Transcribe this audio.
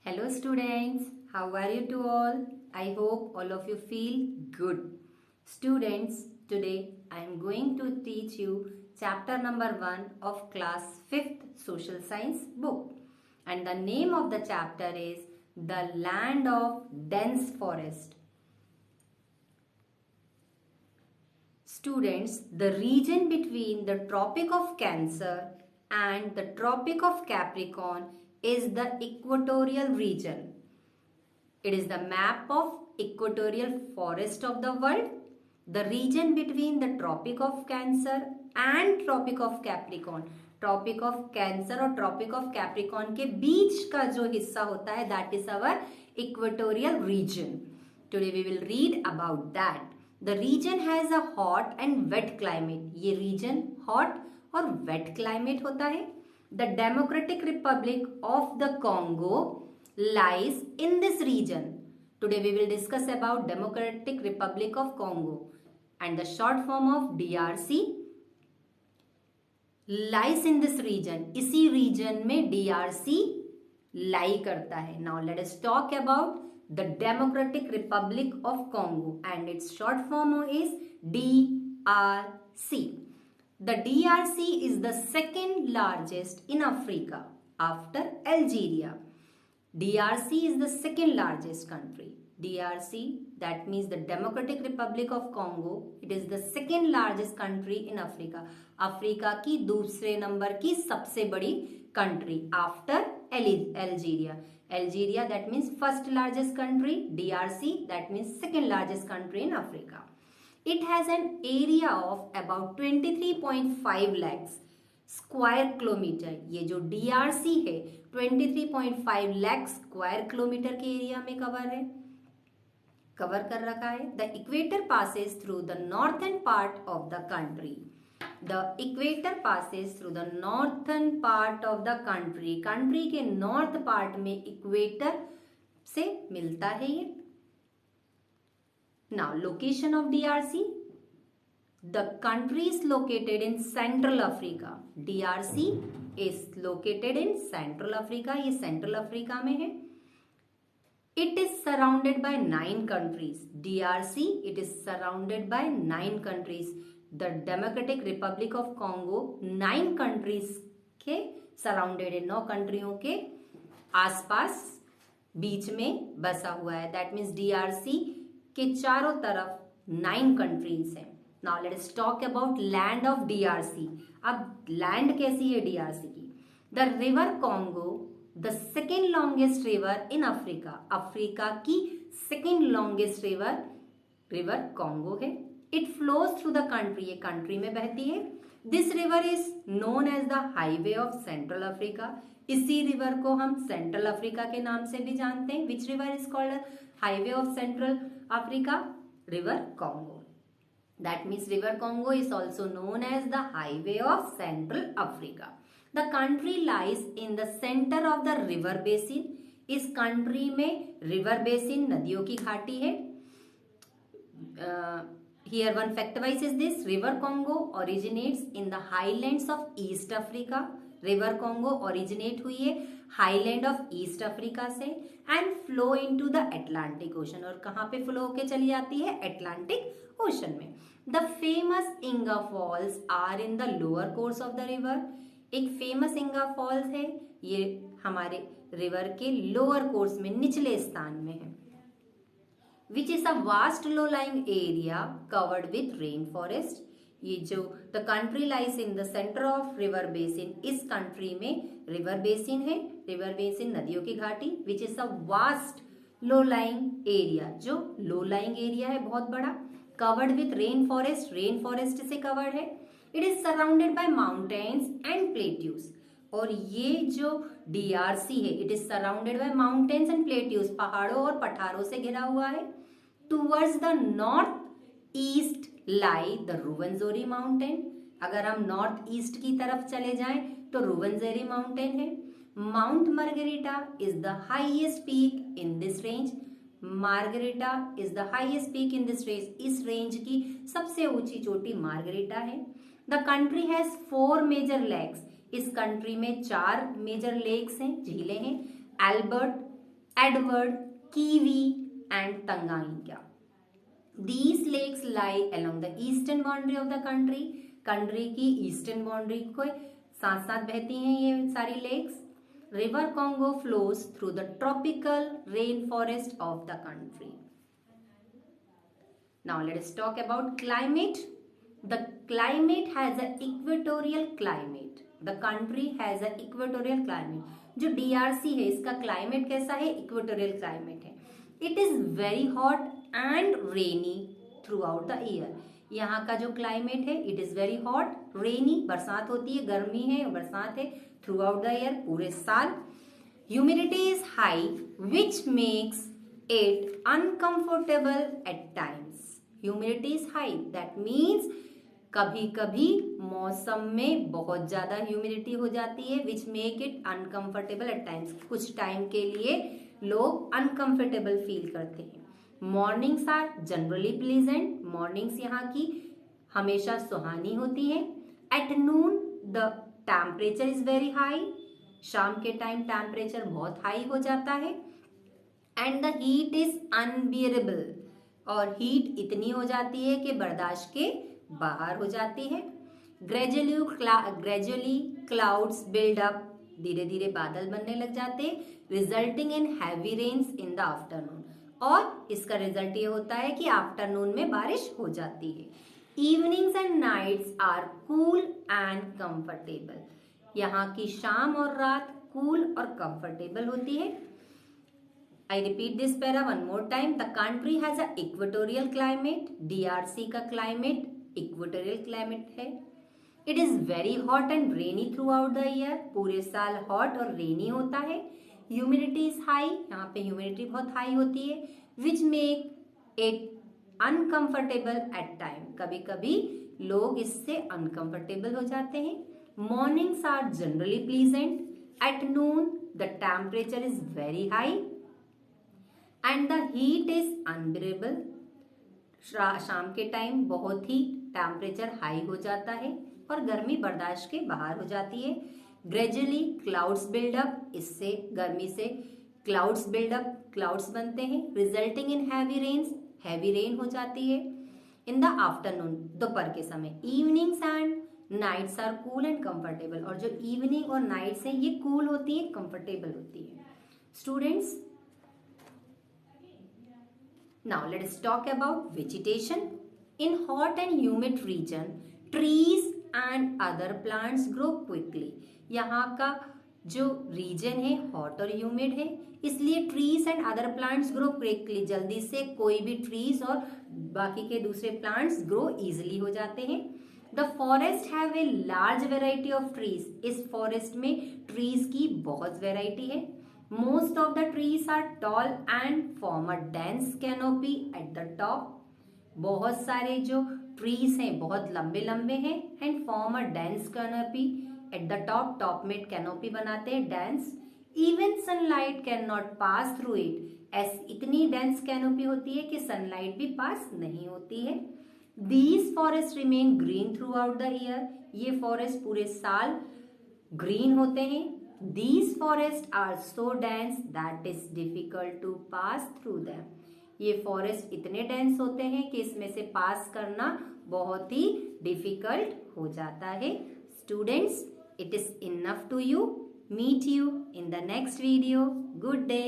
Hello students, how are you to all? I hope all of you feel good. Students, today I am going to teach you chapter number 1 of class 5th social science book. And the name of the chapter is The Land of Dense Forest. Students, the region between the Tropic of Cancer and the Tropic of Capricorn is the equatorial region. It is the map of equatorial forest of the world. The region between the Tropic of Cancer and Tropic of Capricorn. Tropic of Cancer और Tropic of Capricorn के बीच का जो हिस्सा होता है that is our equatorial region. Today we will read about that. The region has a hot and wet climate. ये region hot और wet climate होता है. The Democratic Republic of the Congo lies in this region. Today we will discuss about Democratic Republic of Congo and the short form of DRC lies in this region. इसी region में DRC lie करता है. Now let us talk about the Democratic Republic of Congo and its short form is DRC. The DRC is the second largest in Africa after Algeria. DRC is the second largest country. DRC, that means the Democratic Republic of Congo. It is the second largest country in Africa. Africa की दूसरे number की सबसे बड़ी country after Algeria. Algeria, that means first largest country. DRC, that means second largest country in Africa. It has an area of about 23.5 lakhs square kilometre. ये जो DRC है 23.5 lakh square kilometre के area में cover कर रखा है. The equator passes through the northern part of the country. The equator passes through the northern part of the country. Country के north part में इक्वेटर से मिलता है ये. Now location of DRC. The country is located in Central Africa. DRC is located in Central Africa. ये Central Africa में है. It is surrounded by 9 countries. DRC, it is surrounded by 9 countries. The Democratic Republic of Congo 9 countries के surrounded है. 9 कंट्रियों के आसपास बीच में बसा हुआ है. That means DRC के चारों तरफ 9 countries हैं. Now let us talk about land of DRC. अब land कैसी है DRC की? The river Congo, the second longest river in Africa. Africa की second longest river Congo है. It flows through the country. ये country में बहती है. This river is known as the highway of Central Africa. इसी river को हम Central Africa के नाम से भी जानते हैं. Which river is called highway of Central Africa? River Congo. That means River Congo is also known as the highway of Central Africa. The country lies in the center of the river basin. इस country में river basin नदियों की घाटी है. Here one fact wise is this: River Congo originates in the highlands of East Africa. River Congo originate हुई है highland of East Africa से and flow into the Atlantic Ocean. और कहाँ पे flow होके चली जाती है? Atlantic Ocean में. The famous Inga Falls are in the lower course of the river. एक famous Inga Falls है, ये हमारे river के lower course में निचले स्थान में है. Which is a vast low-lying area covered with rainforest. ये जो the country lies in the center of river basin. इस country में river basin है, river basin नदियों की घाटी. Which is a vast low-lying area. जो low-lying area है बहुत बड़ा. Covered with rainforest. Rainforest से covered है. It is surrounded by mountains and plateaus. और ये जो DRC है, it is surrounded by mountains and plateaus. पहाड़ों और पठारों से घिरा हुआ है. Towards the north east lie the Ruwenzori mountain. अगर हम नॉर्थ ईस्ट की तरफ चले जाएं तो रुवेंजरी माउंटेन है. Mount Margarita is the highest peak in this range. Margherita is the highest peak in this range. इस रेंज की सबसे ऊंची चोटी मार्गरेटा है. The country has 4 major lakes. इस कंट्री में 4 मेजर लेक्स हैं, झीलें हैं. Albert, Edward, Kiwi, and Tanganyika. These lakes lie along the eastern boundary of the country. Country की ईस्टर्न बाउंड्री को साथ साथ बहती हैं ये सारी lakes. River Congo flows through the tropical rain forest of the country. Now let us talk about climate. The climate has an equatorial climate. The country has an equatorial climate. जो DRC है इसका climate कैसा है? Equatorial climate है. It is very hot and rainy throughout the year. यहाँ का जो climate है it is very hot, rainy बरसात होती है, गर्मी है बरसात है, throughout the year पूरे साल. Humidity is high which makes it uncomfortable at times. Humidity is high, that means कभी कभी मौसम में बहुत ज्यादा ह्यूमिडिटी हो जाती है which make it uncomfortable at times. कुछ टाइम के लिए लोग अनकंफर्टेबल फील करते हैं. Mornings are generally pleasant. Mornings यहाँ की हमेशा सुहानी होती है. At noon the temperature is very high. शाम के टाइम टेम्परेचर बहुत हाई हो जाता है. And the heat is unbearable. और हीट इतनी हो जाती है कि बर्दाश्त के बाहर हो जाती है. Gradually clouds build up. धीरे धीरे बादल बनने लग जाते, resulting in heavy rains in the afternoon. और इसका रिजल्ट ये होता है कि आफ्टरनून में बारिश हो जाती है. Evenings and nights are cool and comfortable. यहाँ की शाम और रात कूल और कंफर्टेबल होती है. I repeat this para one more time. The country has a equatorial climate. DRC का climate equatorial climate है. It is very hot and rainy throughout the year. पूरे साल hot और rainy होता है. Humidity is high. यहाँ पे humidity बहुत high होती है. Which make it uncomfortable at time. कभी कभी लोग इससे uncomfortable हो जाते हैं. Mornings are generally pleasant. At noon the temperature is very high. And the heat is unbearable. शाम के टाइम बहुत ही टेम्परेचर हाई हो जाता है और गर्मी बर्दाश्त के बाहर हो जाती है. Gradually clouds build up. इससे गर्मी से क्लाउड्स बिल्डअप, क्लाउड्स बनते हैं, resulting in heavy rains. Heavy rain हो जाती है इन द आफ्टरनून, दोपहर के समय. Evenings and nights are cool and comfortable. और जो इवनिंग और नाइट्स हैं ये कूल होती है, कंफर्टेबल होती है. Students, now let us talk about vegetation. In hot and humid region, trees and other plants grow quickly. यहाँ का जो रीजन है हॉट और ह्यूमिड है, इसलिए trees and other plants grow quickly. जल्दी से कोई भी ट्रीज और बाकी के दूसरे प्लांट्स ग्रो इजिली हो जाते हैं. The forest have a large variety of trees. इस फॉरेस्ट में ट्रीज की बहुत वेराइटी है. Most of the trees are tall and form a dense canopy at the top. बहुत सारे जो ट्रीज हैं बहुत लंबे लंबे हैं and form a dense canopy at the top. Top में कैनोपी बनाते हैं dense. Even sunlight cannot pass through it. इतनी dense कैनोपी होती है कि सनलाइट भी पास नहीं होती है. These forests remain green throughout the year. ये फॉरेस्ट पूरे साल ग्रीन होते हैं. These forests are so dense that is difficult to pass through them. ये फॉरेस्ट इतने डेंस होते हैं कि इसमें से पास करना बहुत ही डिफिकल्ट हो जाता है. Students, it is enough to you. Meet you in the next video. Good day.